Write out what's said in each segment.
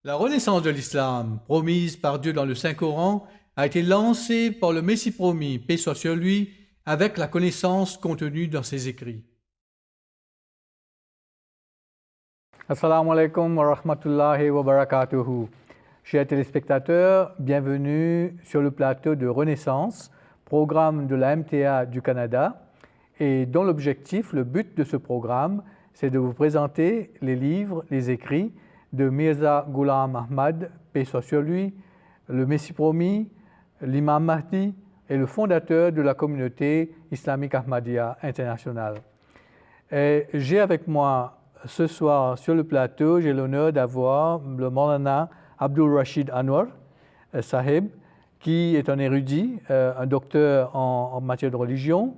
La renaissance de l'islam, promise par Dieu dans le Saint-Coran, a été lancée par le Messie promis, paix soit sur lui, avec la connaissance contenue dans ses écrits. Assalamu alaikum wa rahmatullahi wa barakatuhu. Chers téléspectateurs, bienvenue sur le plateau de Renaissance, programme de la MTA du Canada, et dont l'objectif, le but de ce programme, c'est de vous présenter les livres, les écrits de Mirza Ghulam Ahmad, paix soit sur lui, le Messie promis, l'imam Mahdi et le fondateur de la communauté islamique Ahmadiyya internationale. Et j'ai avec moi ce soir sur le plateau, j'ai l'honneur d'avoir le Maulana Abdul Rashid Anwar Sahib, qui est un érudit, un docteur en matière de religion,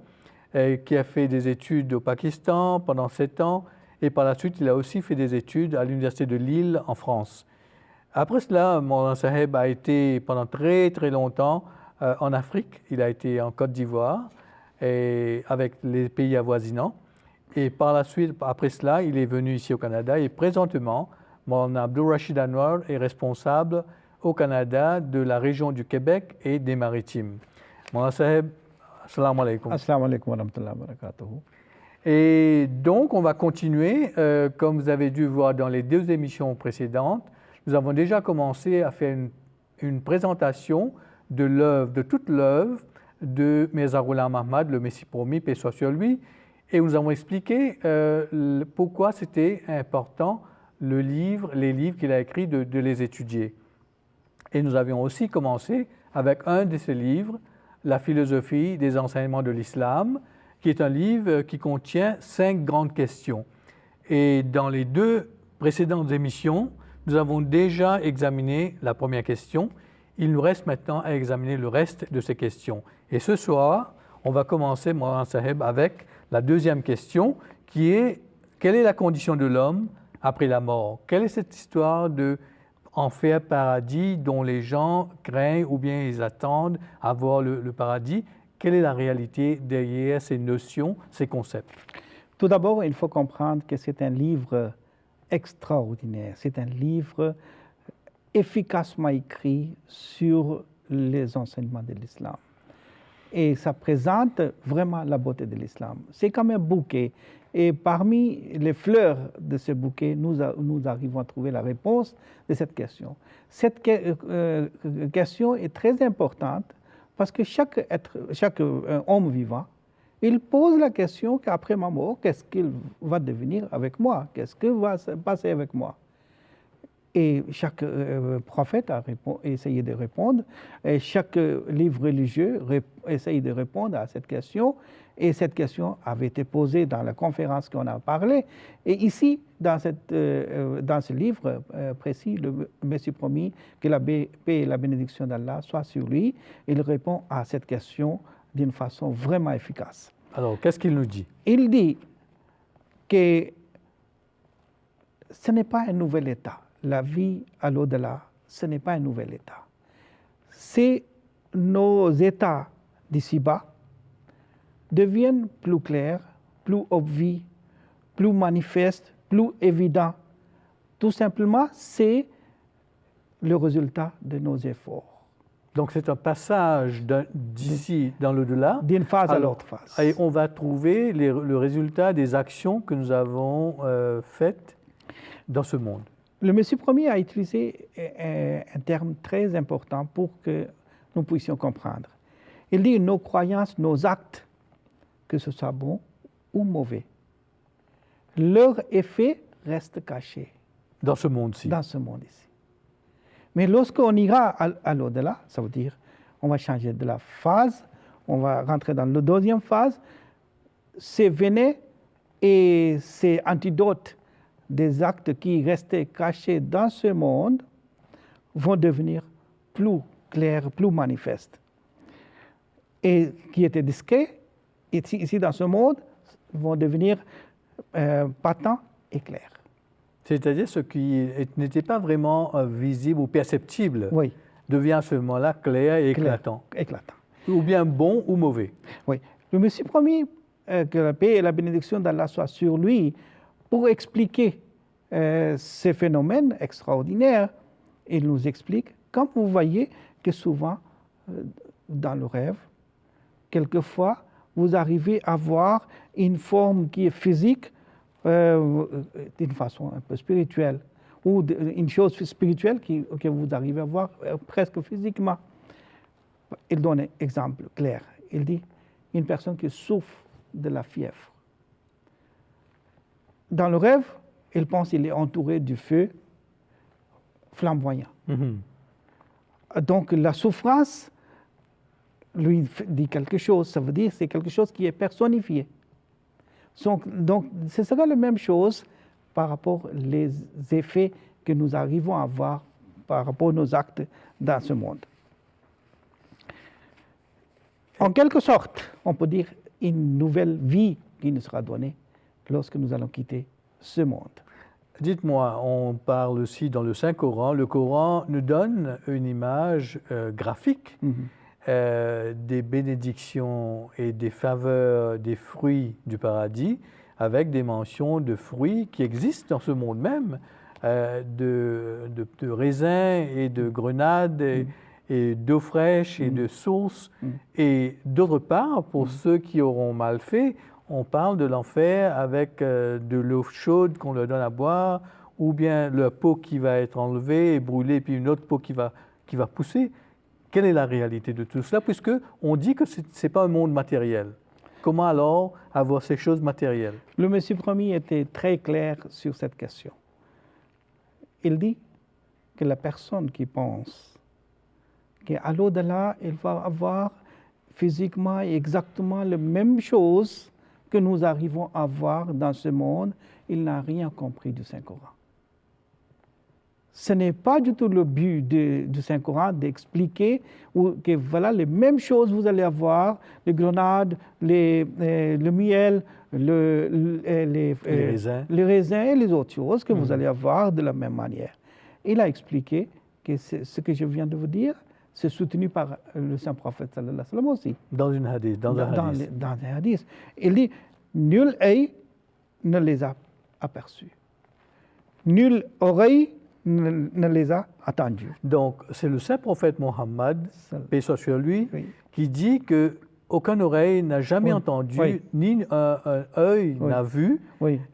qui a fait des études au Pakistan pendant 7 ans, et par la suite, il a aussi fait des études à l'Université de Lille en France. Après cela, Maulana Sahib a été pendant très longtemps en Afrique. Il a été en Côte d'Ivoire et avec les pays avoisinants. Et par la suite, après cela, il est venu ici au Canada et présentement, Maulana Abdul Rashid Anwar est responsable au Canada de la région du Québec et des Maritimes. Maulana Sahib, assalamu alaikum. Assalamu alaikum wa rahmatullahi wa barakatuhu. Et donc, on va continuer. Comme vous avez dû voir dans les 2 émissions précédentes, nous avons déjà commencé à faire une présentation de toute l'œuvre de Mirza Ghulam Ahmad, le Messie promis, paix soit sur lui, et nous avons expliqué pourquoi c'était important les livres qu'il a écrits, de les étudier. Et nous avions aussi commencé avec un de ces livres, La philosophie des enseignements de l'islam, qui est un livre qui contient 5 grandes questions. Et dans les 2 précédentes émissions, nous avons déjà examiné la première question. Il nous reste maintenant à examiner le reste de ces questions. Et ce soir, on va commencer, Maulana Sahib, avec la 2e question, qui est « Quelle est la condition de l'homme après la mort ?» Quelle est cette histoire de enfer, paradis, dont les gens craignent ou bien ils attendent à voir le paradis? Quelle est la réalité derrière ces notions, ces concepts? Tout d'abord, il faut comprendre que c'est un livre extraordinaire. C'est un livre efficacement écrit sur les enseignements de l'islam. Et ça présente vraiment la beauté de l'islam. C'est comme un bouquet. Et parmi les fleurs de ce bouquet, nous arrivons à trouver la réponse de cette question. Cette question est très importante parce que chaque homme vivant, il pose la question qu'après ma mort, qu'est-ce qu'il va devenir avec moi? Qu'est-ce qui va se passer avec moi? Et chaque prophète a essayé de répondre, et chaque livre religieux essaye de répondre à cette question, et cette question avait été posée dans la conférence qu'on a parlé. Et ici, dans ce livre précis, le Messie promis, que la paix et la bénédiction d'Allah soient sur lui, il répond à cette question d'une façon vraiment efficace. Alors, qu'est-ce qu'il nous dit? Il dit que ce n'est pas un nouvel état. La vie à l'au-delà, ce n'est pas un nouvel état. C'est nos états d'ici-bas deviennent plus clairs, plus obvieux, plus manifestes, plus évidents. Tout simplement, c'est le résultat de nos efforts. Donc c'est un passage d'ici dans l'au-delà. D'une phase à l'autre phase. Et on va trouver le résultat des actions que nous avons faites dans ce monde. Le Messie promis a utilisé un terme très important pour que nous puissions comprendre. Il dit nos croyances, nos actes, que ce soit bon ou mauvais, leur effet reste caché. Dans ce monde-ci. Dans ce monde-ci. Mais lorsqu'on ira à l'au-delà, ça veut dire on va changer de la phase, on va rentrer dans la 2e phase, ces venin et ces antidotes des actes qui restaient cachés dans ce monde vont devenir plus clairs, plus manifestes. Et qui étaient discrets, ici dans ce monde, vont devenir patents et clairs. C'est-à-dire ce qui n'était pas vraiment visible ou perceptible, oui, devient à ce moment-là clair et éclatant. Éclatant. Ou bien bon ou mauvais. Oui. Le Messie promis que la paix et la bénédiction d'Allah soient sur lui, pour expliquer ces phénomènes extraordinaires, Il nous explique, comme vous voyez que souvent, dans le rêve, quelquefois, vous arrivez à voir une forme qui est physique d'une façon un peu spirituelle, ou une chose spirituelle que vous arrivez à voir presque physiquement. Il donne un exemple clair. Il dit, une personne qui souffre de la fièvre. Dans le rêve, il pense qu'il est entouré du feu flamboyant. Donc la souffrance lui dit quelque chose, ça veut dire que c'est quelque chose qui est personnifié. Donc ce sera la même chose par rapport aux effets que nous arrivons à avoir par rapport à nos actes dans ce monde. En quelque sorte, on peut dire une nouvelle vie qui nous sera donnée lorsque nous allons quitter ce monde. Dites-moi, on parle aussi dans le Saint-Coran, le Coran nous donne une image graphique des bénédictions et des faveurs des fruits du paradis, avec des mentions de fruits qui existent dans ce monde même, de raisins et de grenades et d'eau fraîche et de sources. Et d'autre part, pour ceux qui auront mal fait, on parle de l'enfer avec de l'eau chaude qu'on leur donne à boire, ou bien leur peau qui va être enlevée et brûlée, puis une autre peau qui va pousser. Quelle est la réalité de tout cela, puisque on dit que ce n'est pas un monde matériel? Comment alors avoir ces choses matérielles? Le Messie promis était très clair sur cette question. Il dit que la personne qui pense qu'à l'au-delà, elle va avoir physiquement exactement la même chose que nous arrivons à voir dans ce monde, il n'a rien compris du Saint-Coran. Ce n'est pas du tout le but du Saint-Coran d'expliquer que voilà les mêmes choses vous allez avoir, les grenades, le miel, les raisins et les autres choses que vous allez avoir de la même manière. Il a expliqué que ce que je viens de vous dire, c'est soutenu par le Saint-Prophète sallallahu alayhi wa sallam aussi. Dans un hadith. Dans un hadith. Il dit, nul œil ne les a aperçus. Nulle oreille ne les a attendus. Donc, c'est le Saint-Prophète Mohammed, paix soit sur lui, qui dit qu'aucune oreille n'a jamais entendu, ni un œil n'a vu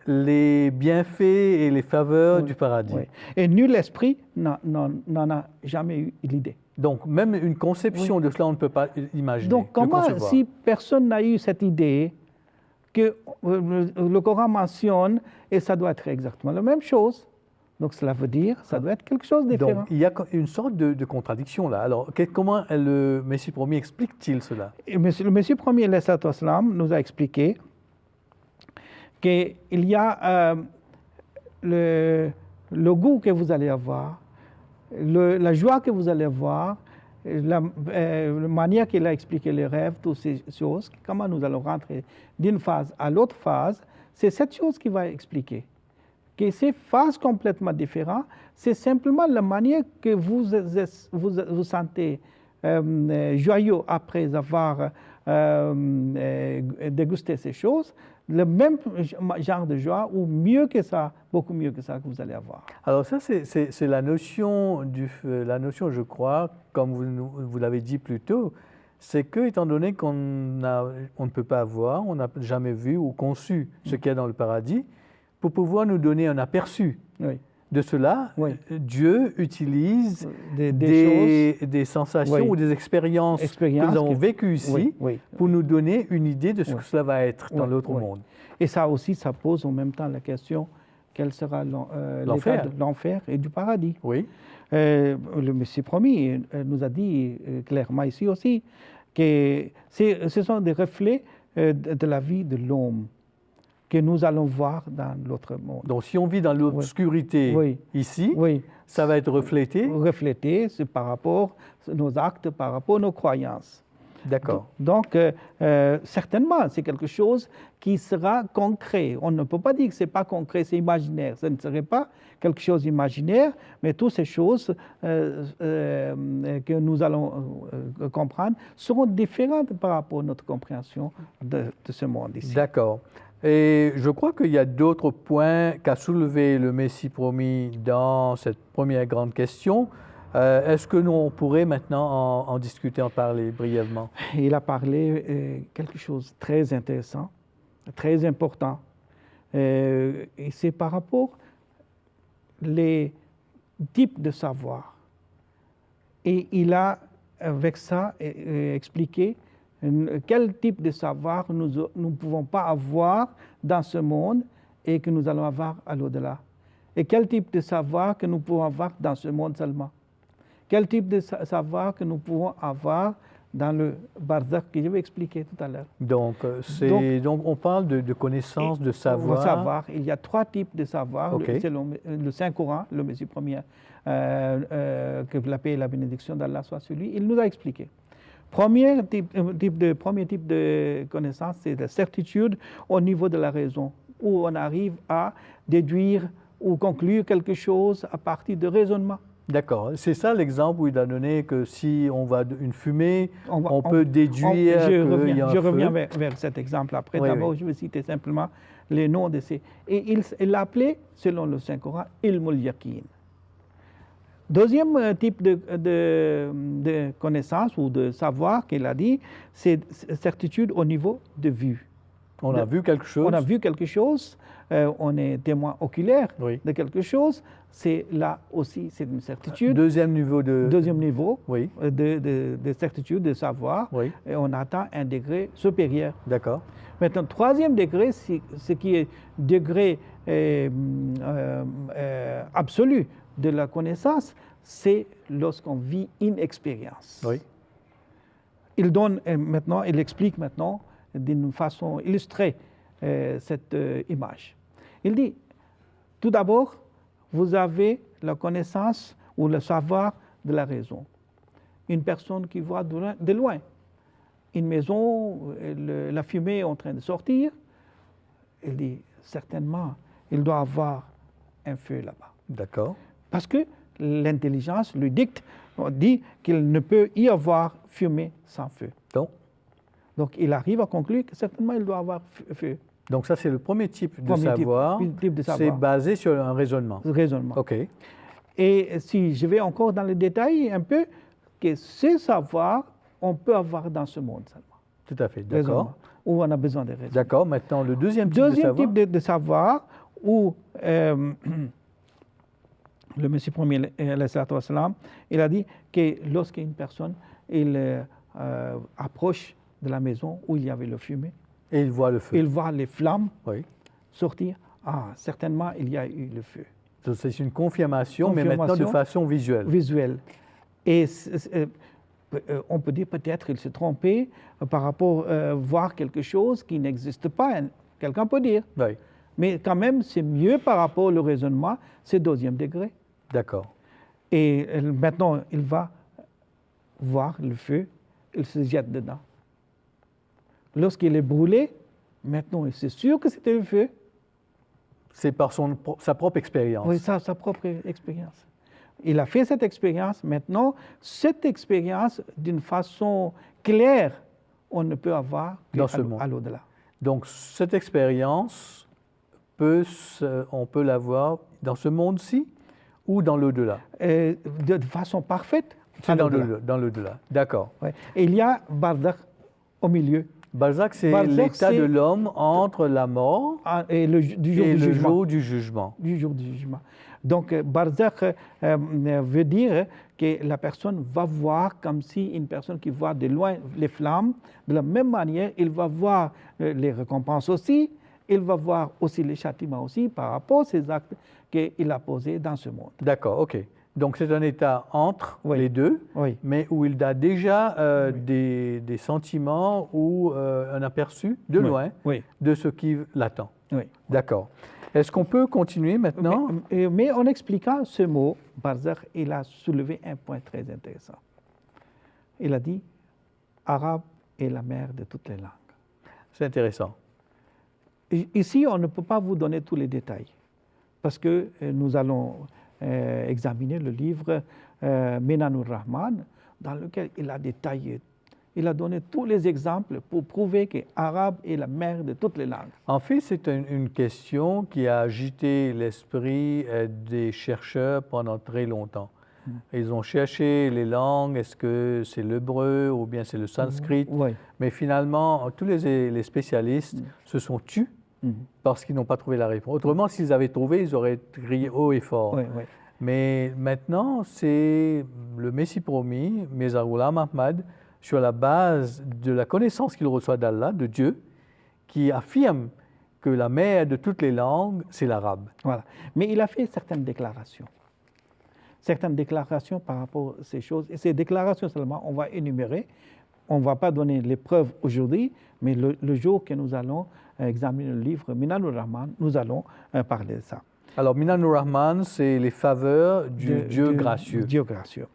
les bienfaits et les faveurs du paradis. Et nul esprit n'en a jamais eu l'idée. Donc, même une conception de cela, on ne peut pas imaginer. Donc, comment, si personne n'a eu cette idée, que le Coran mentionne, et ça doit être exactement la même chose, donc cela veut dire ça doit être quelque chose de différent. Donc, il y a une sorte de contradiction là. Alors, comment le Messie promis explique-t-il cela? Le Messie promis, nous a expliqué qu'il y a le goût que vous allez avoir, la joie que vous allez avoir, la manière qu'il a expliqué les rêves, toutes ces choses, comment nous allons rentrer d'une phase à l'autre phase, c'est cette chose qui va expliquer. Que ces phases complètement différentes, c'est simplement la manière que vous sentez joyeux après avoir dégusté ces choses, le même genre de joie, ou mieux que ça, beaucoup mieux que ça que vous allez avoir. Alors ça, c'est la notion, je crois, comme vous l'avez dit plus tôt, c'est que, étant donné qu'on ne peut pas voir, on n'a jamais vu ou conçu ce qu'il y a dans le paradis, pour pouvoir nous donner un aperçu de cela, Dieu utilise des sensations ou des expériences que nous avons vécues ici pour nous donner une idée de ce que cela va être dans l'autre monde. Et ça aussi, ça pose en même temps la question, quel sera l'état de l'enfer et du paradis. Oui. Le Messie promis nous a dit clairement ici aussi que ce sont des reflets de la vie de l'homme que nous allons voir dans l'autre monde. Donc, si on vit dans l'obscurité ici, ça va être reflété? Reflété, c'est par rapport à nos actes, par rapport à nos croyances. D'accord. Donc, certainement, c'est quelque chose qui sera concret. On ne peut pas dire que ce n'est pas concret, c'est imaginaire. Ce ne serait pas quelque chose d'imaginaire, mais toutes ces choses que nous allons comprendre seront différentes par rapport à notre compréhension de ce monde ici. D'accord. Et je crois qu'il y a d'autres points qu'a soulevé le Messie promis dans cette première grande question. Est-ce que on pourrait maintenant en discuter, en parler brièvement? Il a parlé quelque chose de très intéressant, très important. Et c'est par rapport les types de savoir. Et il a, avec ça, expliqué quel type de savoir nous ne pouvons pas avoir dans ce monde et que nous allons avoir à l'au-delà. Et quel type de savoir que nous pouvons avoir dans ce monde seulement. Quel type de savoir que nous pouvons avoir dans le barzakh que je vais expliquer tout à l'heure. Donc, on parle de connaissances, de savoir. Il y a 3 types de savoir, Okay. selon le Saint-Coran, le Messie premier, que la paix et la bénédiction d'Allah soient sur lui, il nous a expliqué. Premier type de connaissance, c'est la certitude au niveau de la raison, où on arrive à déduire ou conclure quelque chose à partir de raisonnement. D'accord. C'est ça l'exemple où il a donné que si on voit une fumée, on peut déduire qu'il y a un feu. Je reviens vers cet exemple après. Oui, D'abord, oui. je vais citer simplement les noms de ces... Et il l'a appelé, selon le Saint-Coran, ilmul yaqin. Deuxième type de connaissance ou de savoir qu'il a dit, c'est certitude au niveau de vue. On a vu quelque chose. On a vu quelque chose, on est témoin oculaire Oui. de quelque chose, c'est là aussi, c'est une certitude. Deuxième niveau de... Deuxième niveau Oui. de certitude, de savoir, Oui. et on atteint un degré supérieur. D'accord. Maintenant, troisième degré, ce qui est degré absolu de la connaissance, c'est lorsqu'on vit une expérience. Oui. Il explique maintenant d'une façon illustrée cette image. Il dit, tout d'abord, vous avez la connaissance ou le savoir de la raison. Une personne qui voit de loin une maison, la fumée est en train de sortir, il dit, certainement, il doit avoir un feu là-bas. D'accord. Parce que l'intelligence lui dicte, dit qu'il ne peut y avoir fumée sans feu. Donc il arrive à conclure que certainement il doit avoir feu. Donc ça, c'est le premier type de savoir. C'est basé sur un raisonnement. Raisonnement. OK. Et si je vais encore dans le détail un peu, que ce savoir, on peut avoir dans ce monde seulement. Tout à fait, d'accord. Où on a besoin de raisonnement. D'accord. Maintenant, le deuxième type de savoir. Deuxième type de savoir, où le Messie premier, il a dit que lorsqu'une personne approche de la maison où il y avait le fumée, et il voit le feu. Il voit les flammes oui. sortir. Ah, certainement, il y a eu le feu. Donc, c'est une confirmation, mais maintenant de façon visuelle. Visuelle. Et on peut dire peut-être qu'il s'est trompé par rapport à voir quelque chose qui n'existe pas. Quelqu'un peut dire. Oui. Mais quand même, c'est mieux par rapport au raisonnement, c'est deuxième degré. D'accord. Et maintenant, il va voir le feu, il se jette dedans. Lorsqu'il est brûlé, maintenant, c'est sûr que c'était le feu. C'est par sa propre expérience. Oui, sa propre expérience. Il a fait cette expérience. Maintenant, cette expérience, d'une façon claire, on ne peut avoir qu'à l'au-delà. Donc, cette expérience, on peut l'avoir dans ce monde-ci ou dans l'au-delà? De façon parfaite. C'est dans l'au-delà. D'accord. Ouais. Et il y a barzakh au milieu. Barzakh, c'est l'état de l'homme entre la mort et le jour du jugement. Du jour du jugement. Donc, barzakh veut dire que la personne va voir comme si une personne qui voit de loin les flammes, de la même manière, il va voir les récompenses aussi, il va voir aussi les châtiments aussi par rapport à ces actes qu'il a posés dans ce monde. D'accord, ok. Donc c'est un état entre les deux, mais où il a déjà des sentiments ou un aperçu de loin de ce qui l'attend. Oui. D'accord. Est-ce qu'on peut continuer maintenant? Mais en expliquant ce mot, barzakh, il a soulevé un point très intéressant. Il a dit « Arabe est la mère de toutes les langues ». C'est intéressant. Ici, on ne peut pas vous donner tous les détails, parce que nous allons examiner le livre Minanur Rahman, dans lequel il a détaillé, il a donné tous les exemples pour prouver que l'arabe est la mère de toutes les langues. En fait, c'est une question qui a agité l'esprit des chercheurs pendant très longtemps. Ils ont cherché les langues, est-ce que c'est l'hébreu ou bien c'est le sanskrit. Oui. Mais finalement, tous les spécialistes se sont tus parce qu'ils n'ont pas trouvé la réponse. Autrement, s'ils avaient trouvé, ils auraient crié haut et fort. Oui, oui. Mais maintenant, c'est le Messie promis, Mirza Ghulam Ahmad, sur la base de la connaissance qu'il reçoit d'Allah, de Dieu, qui affirme que la mère de toutes les langues, c'est l'arabe. Voilà. Mais il a fait certaines déclarations. Certaines déclarations par rapport à ces choses. Et ces déclarations seulement, on va énumérer. On ne va pas donner les preuves aujourd'hui, mais le jour que nous allons examiner le livre Minanur Rahman, nous allons parler de ça. Alors, Minanur Rahman, c'est les faveurs du Dieu gracieux. Dieu gracieux.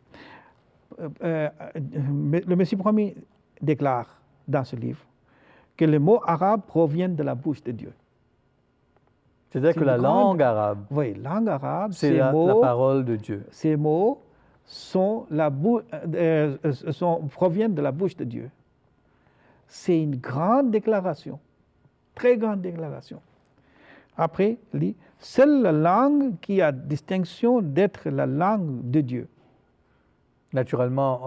Le Messie promis déclare dans ce livre que les mots arabes proviennent de la bouche de Dieu. C'est-à-dire que la langue arabe, oui, langue arabe, c'est la parole de Dieu. Ces mots proviennent de la bouche de Dieu. C'est une grande déclaration, très grande déclaration. Après, il dit, seule la langue qui a distinction d'être la langue de Dieu. Naturellement,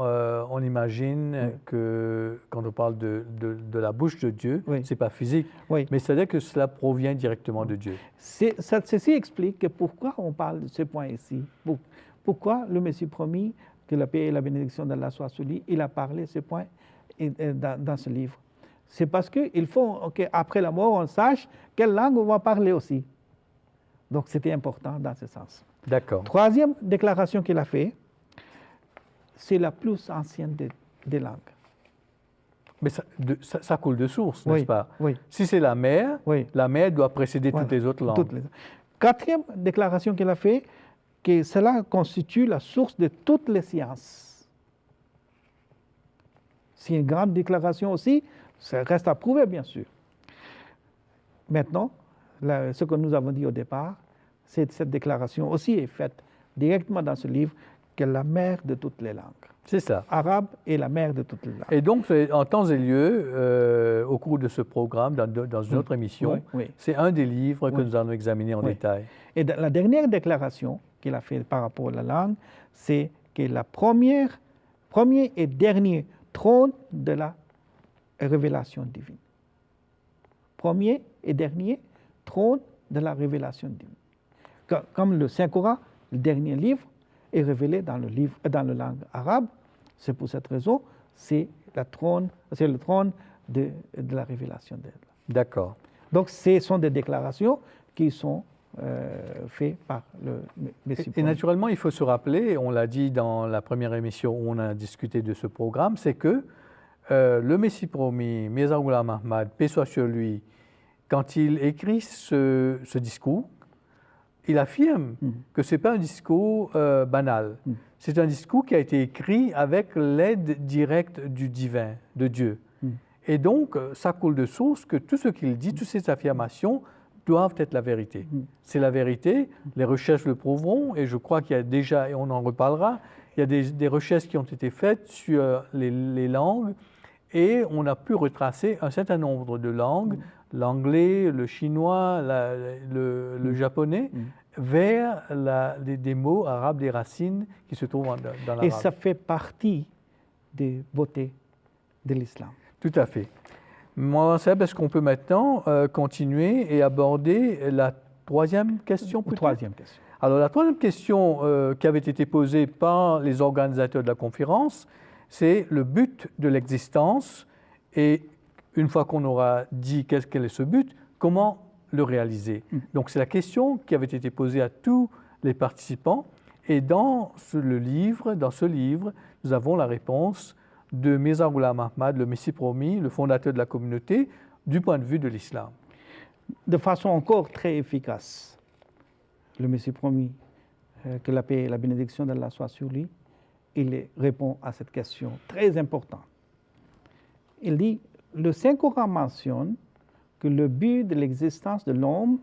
on imagine que quand on parle de la bouche de Dieu, ce n'est pas physique, mais c'est-à-dire que cela provient directement de Dieu. Ceci explique pourquoi on parle de ce point ici. Pourquoi le Messie promis, que la paix et la bénédiction d'Allah soient sur lui, il a parlé de ce point dans ce livre. C'est parce qu'il faut qu'après la mort, on sache quelle langue on va parler aussi. Donc c'était important dans ce sens. D'accord. Troisième déclaration qu'il a faite, c'est la plus ancienne des langues. Mais ça coule de source, n'est-ce pas? Oui. Si c'est la mère doit précéder toutes les autres langues. Quatrième déclaration qu'il a faite, que cela constitue la source de toutes les sciences. C'est une grande déclaration aussi, ça reste à prouver bien sûr. Maintenant, ce que nous avons dit au départ, cette déclaration aussi est faite directement dans ce livre, que la mère de toutes les langues. C'est ça. Arabe est la mère de toutes les langues. Et donc, en temps et lieu, au cours de ce programme, dans une autre émission, c'est un des livres que nous allons examiner en détail. Et la dernière déclaration qu'il a faite par rapport à la langue, c'est que le premier et dernier trône de la révélation divine. Premier et dernier trône de la révélation divine. Comme le Saint-Coran, le dernier livre, est révélé dans la langue arabe. C'est pour cette raison, c'est le trône de la révélation d'elle. D'accord. Donc, ce sont des déclarations qui sont faites par le Messie promis. Et naturellement, il faut se rappeler, on l'a dit dans la première émission où on a discuté de ce programme, c'est que le Messie promis, Mirza Ghulam Ahmad, paix soit sur lui, quand il écrit ce discours, il affirme que ce n'est pas un discours banal. C'est un discours qui a été écrit avec l'aide directe du divin, de Dieu. Et donc, ça coule de source que tout ce qu'il dit, toutes ces affirmations doivent être la vérité. C'est la vérité, les recherches le prouveront, et je crois qu'il y a déjà, et on en reparlera, il y a des recherches qui ont été faites sur les langues, et on a pu retracer un certain nombre de langues, l'anglais, le chinois, le japonais, vers des mots arabes, des racines qui se trouvent dans l'arabe. Et ça fait partie des beautés de l'islam. Tout à fait. Moi, est-ce qu'on peut maintenant continuer et aborder la troisième question peut-être? Troisième question. Alors, la troisième question qui avait été posée par les organisateurs de la conférence, c'est le but de l'existence. Et une fois qu'on aura dit quel est ce but, comment le réaliser? Donc, c'est la question qui avait été posée à tous les participants. Et dans ce livre, nous avons la réponse de Mirza Ghulam Ahmad, le Messie promis, le fondateur de la communauté, du point de vue de l'islam. De façon encore très efficace, le Messie promis, que la paix et la bénédiction d'Allah soient sur lui, il répond à cette question très importante. Il dit, le Saint-Coran mentionne que le but de l'existence de l'homme,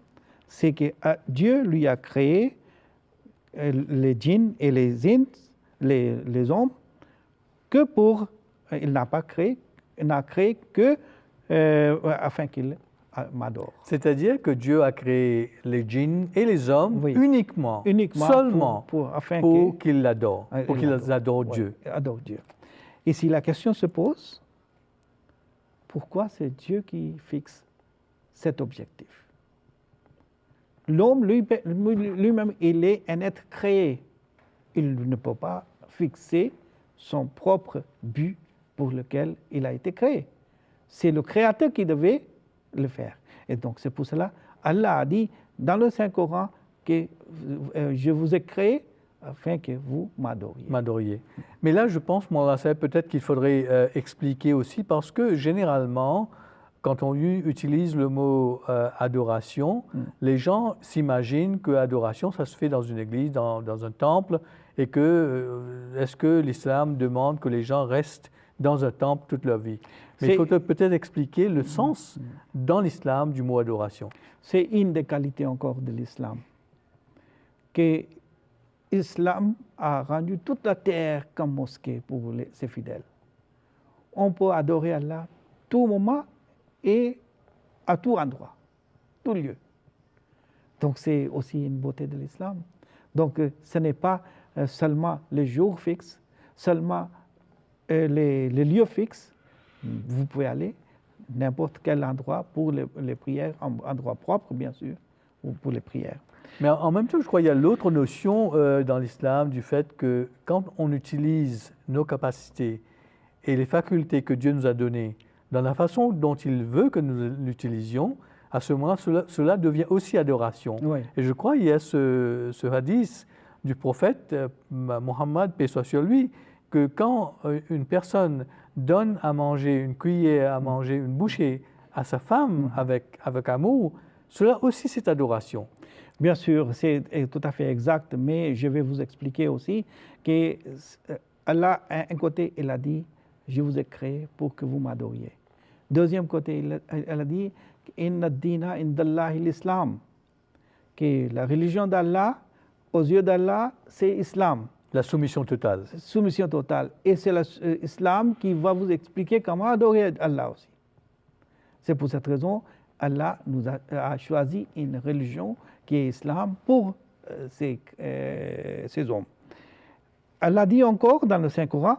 c'est que Dieu lui a créé les djinns et les hommes, que il n'a créé que afin qu'il m'adore. C'est-à-dire que Dieu a créé les djinns et les hommes Oui. uniquement, seulement afin pour qu'ils l'adorent, pour ils qu'ils adorent ouais, Dieu. adorent Dieu. Et si la question se pose, pourquoi c'est Dieu qui fixe cet objectif? L'homme lui-même, il est un être créé. Il ne peut pas fixer son propre but pour lequel il a été créé. C'est le Créateur qui devait le faire. Et donc c'est pour cela, Allah a dit dans le Saint-Coran que je vous ai créé afin que vous m'adoriez. Mais là, je pense, moi, peut-être qu'il faudrait expliquer aussi, parce que généralement, quand on utilise le mot adoration, les gens s'imaginent que adoration, ça se fait dans une église, dans un temple, et que est-ce que l'islam demande que les gens restent dans un temple toute leur vie? Mais il faut peut-être expliquer le sens dans l'islam du mot adoration. C'est une des qualités encore de l'islam, que l'islam a rendu toute la terre comme mosquée pour ses fidèles. On peut adorer Allah tout moment et à tout endroit, tout lieu. Donc c'est aussi une beauté de l'islam. Donc ce n'est pas seulement les jours fixes, seulement les lieux fixes. Vous pouvez aller n'importe quel endroit pour les prières, endroit propre bien sûr, ou pour les prières. Mais en même temps, je crois qu'il y a l'autre notion dans l'islam du fait que quand on utilise nos capacités et les facultés que Dieu nous a données dans la façon dont il veut que nous l'utilisions, à ce moment-là, cela devient aussi adoration. Oui. Et je crois qu'il y a ce hadith du prophète Mohammed, paix soit sur lui, que quand une personne donne à manger une cuillère à manger, une bouchée à sa femme avec amour, cela aussi c'est adoration. Bien sûr, c'est tout à fait exact, mais je vais vous expliquer aussi que Allah, un côté, il a dit, je vous ai créé pour que vous m'adoriez. Deuxième côté, il a dit, inna dina indallahi l'islam, que la religion d'Allah, aux yeux d'Allah, c'est l'islam. La soumission totale. Soumission totale. Et c'est l'islam qui va vous expliquer comment adorer Allah aussi. C'est pour cette raison, Allah nous a choisi une religion qui est l'islam pour ces hommes. Allah dit encore dans le Saint-Coran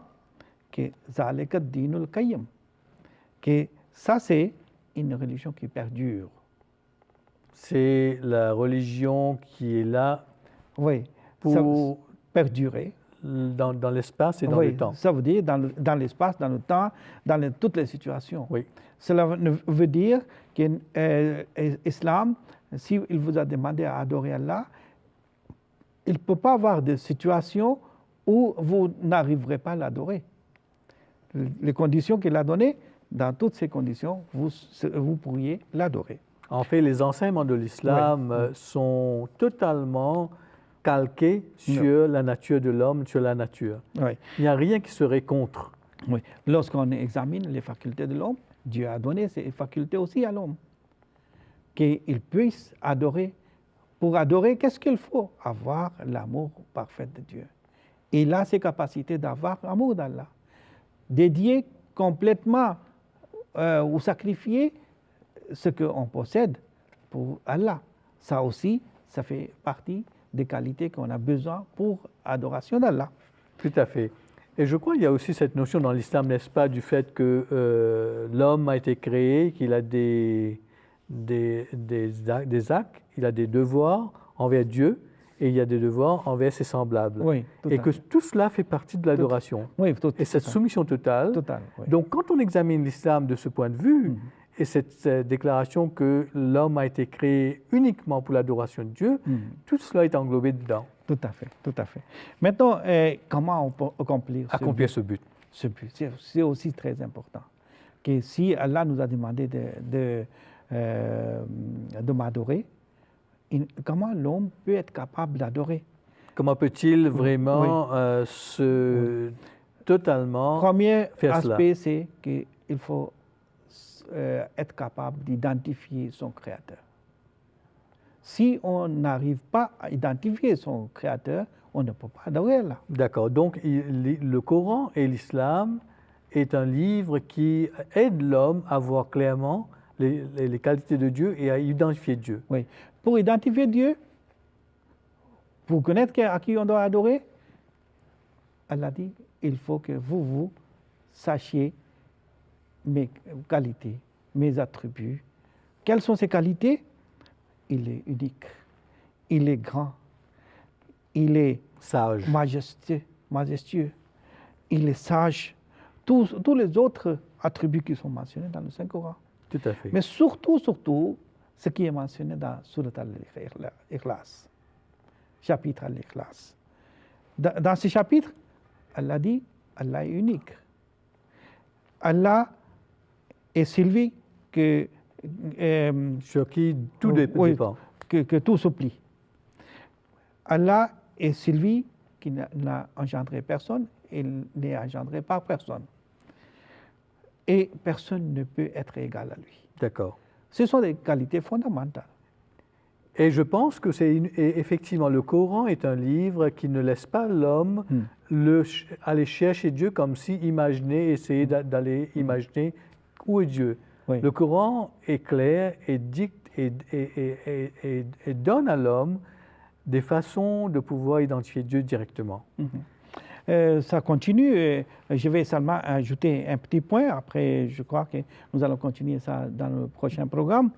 que Zalika dinul qayyim, que ça c'est une religion qui perdure. C'est la religion qui est là pour perdurer. Dans l'espace et dans le temps. Ça veut dire dans l'espace, dans le temps, dans toutes les situations. Oui. Cela veut dire que l'islam, s'il vous a demandé à adorer Allah, il ne peut pas avoir de situation où vous n'arriverez pas à l'adorer. Les conditions qu'il a données, dans toutes ces conditions, vous pourriez l'adorer. En fait, les enseignements de l'islam sont totalement calqués sur la nature de l'homme, sur la nature. Oui. Il n'y a rien qui serait contre. Oui. Lorsqu'on examine les facultés de l'homme, Dieu a donné ces facultés aussi à l'homme. Qu'il puisse adorer. Pour adorer, qu'est-ce qu'il faut? Avoir l'amour parfait de Dieu. Il a ces capacités d'avoir l'amour d'Allah. Dédier complètement ou sacrifier ce qu'on possède pour Allah. Ça aussi, ça fait partie des qualités qu'on a besoin pour adoration d'Allah. Tout à fait. Et je crois qu'il y a aussi cette notion dans l'islam, n'est-ce pas, du fait que l'homme a été créé, qu'il a des actes, il a des devoirs envers Dieu et il y a des devoirs envers ses semblables. Oui, et que tout cela fait partie de l'adoration. Oui, et cette soumission totale. Oui. Donc quand on examine l'islam de ce point de vue, et cette déclaration que l'homme a été créé uniquement pour l'adoration de Dieu, tout cela est englobé dedans. Tout à fait, tout à fait. Maintenant, comment on peut accomplir ce but? Ce but, c'est aussi très important. Que si Allah nous a demandé de m'adorer, comment l'homme peut être capable d'adorer? Comment peut-il vraiment totalement Premier faire cela? aspect, c'est qu'il faut être capable d'identifier son Créateur. Si on n'arrive pas à identifier son Créateur, on ne peut pas adorer Allah. D'accord. Donc, le Coran et l'islam est un livre qui aide l'homme à voir clairement les qualités de Dieu et à identifier Dieu. Oui. Pour identifier Dieu, pour connaître à qui on doit adorer, Allah dit, il faut que vous sachiez mes qualités, mes attributs. Quelles sont ces qualités? Il est unique, il est grand, il est Sage. majestueux, il est sage. Tous les autres attributs qui sont mentionnés dans le Saint-Coran. Tout à fait. Mais surtout, ce qui est mentionné dans Surat Al-Ikhlas, chapitre Al-Ikhlas. Dans ce chapitre, Allah dit, Allah est unique. Allah est celui sur qui tout dépend. Que tout se plie. Allah est celui qui n'a engendré personne, il n'est engendré par personne. Et personne ne peut être égal à lui. D'accord. Ce sont des qualités fondamentales. Et je pense que effectivement, le Coran est un livre qui ne laisse pas l'homme aller chercher Dieu comme si essayer d'aller imaginer où est Dieu. Oui. Le Coran est clair et dicte et donne à l'homme des façons de pouvoir identifier Dieu directement. Ça continue. Je vais seulement ajouter un petit point. Après, je crois que nous allons continuer ça dans le prochain programme.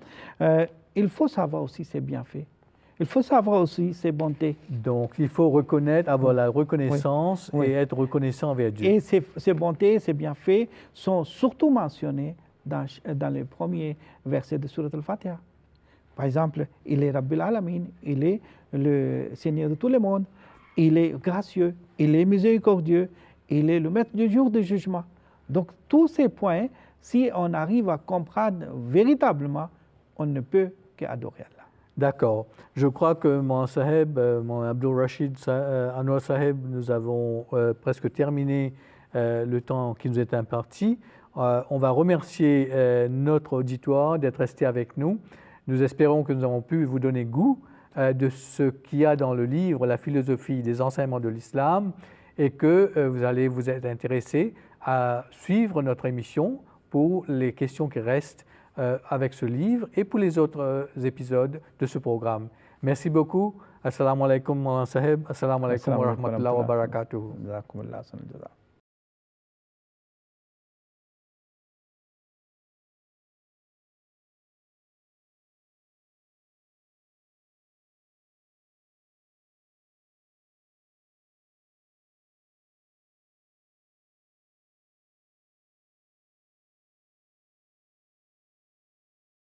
Il faut savoir aussi ses bienfaits. Il faut savoir aussi ses bontés. Donc, il faut avoir la reconnaissance et être reconnaissant envers Dieu. Et ces bontés, ces bienfaits sont surtout mentionnés dans les premiers versets de Surat Al-Fatiha. Par exemple, il est Rabbil Alamin, il est le Seigneur de tout le monde, il est gracieux, il est miséricordieux, il est le maître du jour de jugement. Donc, tous ces points, si on arrive à comprendre véritablement, on ne peut qu'adorer Allah. D'accord. Je crois que mon Saheb, mon Abdul Rashid Anwar Saheb, nous avons presque terminé le temps qui nous est imparti. On va remercier notre auditoire d'être resté avec nous. Nous espérons que nous avons pu vous donner goût de ce qu'il y a dans le livre, la philosophie des enseignements de l'islam, et que vous allez vous être intéressé à suivre notre émission pour les questions qui restent avec ce livre et pour les autres épisodes de ce programme. Merci beaucoup. Assalamu alaikum, Mawlana Saheb. Assalamu alaikum wa rahmatullahi wa barakatuh.